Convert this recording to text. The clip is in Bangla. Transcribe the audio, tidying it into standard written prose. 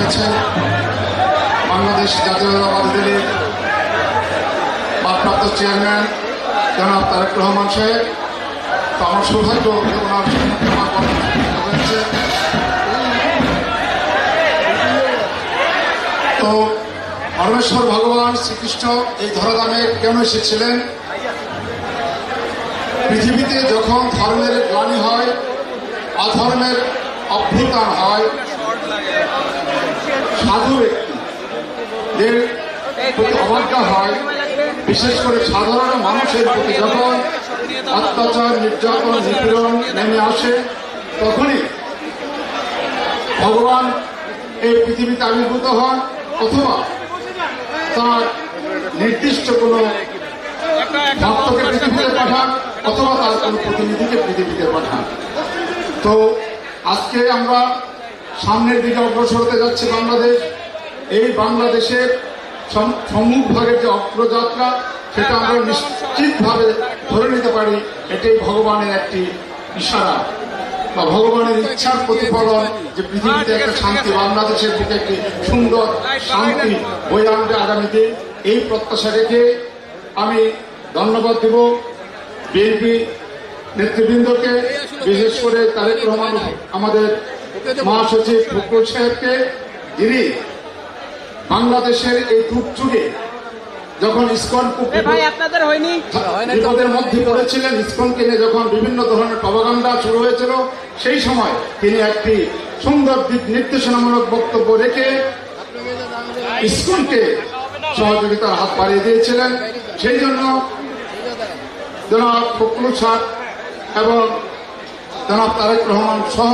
রয়েছেন বাংলাদেশ জাতীয়তাবাদী দলের ভারপ্রাপ্ত চেয়ারম্যান জনাব তারেক রহমান সাহেব। তো আমার সৌভাগ্য ওনার হয়েছে। তো পরমেশ্বর ভগবান শ্রীকৃষ্ণ এই ধরাধামে কেন এসেছিলেন? পৃথিবীতে যখন ধর্মের গ্লানি হয়, অধর্মের অভ্যুত্থান হয়, সাধু ব্যক্তিদের প্রতি অবজ্ঞা হয়, বিশেষ করে সাধারণ মানুষের প্রতি যখন অত্যাচার, নির্যাতন, নিপীড়ন নেমে আসে, তখনই ভগবান এই পৃথিবীতে আবির্ভূত হন, অথবা তার নির্দিষ্ট কোনো ভক্তকে পৃথিবীতে পাঠান, অথবা তার কোনো প্রতিনিধিকে পৃথিবীতে পাঠান। তো আজকে আমরা সামনের দিকে অগ্রসর হতে যাচ্ছি বাংলাদেশ। এই বাংলাদেশের সম্মুখভাগের যে অগ্রযাত্রা, সেটা আমরা নিশ্চিতভাবে ধরে নিতে পারি এটাই ভগবানের একটি ইশারা বা ভগবানের ইচ্ছার প্রতিফলন, যে পৃথিবীতে একটা শান্তি, বাংলাদেশের দিকে একটি সুন্দর শান্তি বয়ে আনবে আগামীতে। এই প্রত্যাশা রেখে আমি ধন্যবাদ দেব বিএনপি নেতৃবৃন্দকে, বিশেষ করে তারেক রহমান আমাদের মহাসচিব ফখরুল সাহেবকে, যিনি বাংলাদেশের এই দুর্যোগে যখন ইসকন বিপদের মধ্যে পড়েছিলেন, ইসকনকে নিয়ে যখন বিভিন্ন ধরনের প্রপাগান্ডা শুরু হয়েছিল, সেই সময় তিনি একটি সুন্দর দিক নির্দেশনামূলক বক্তব্য রেখে ইসকনকে সহযোগিতার হাত বাড়িয়ে দিয়েছিলেন। সেই জন্য জনাব ফখরুল সাহেব এবং জনাব তারেক রহমান সহ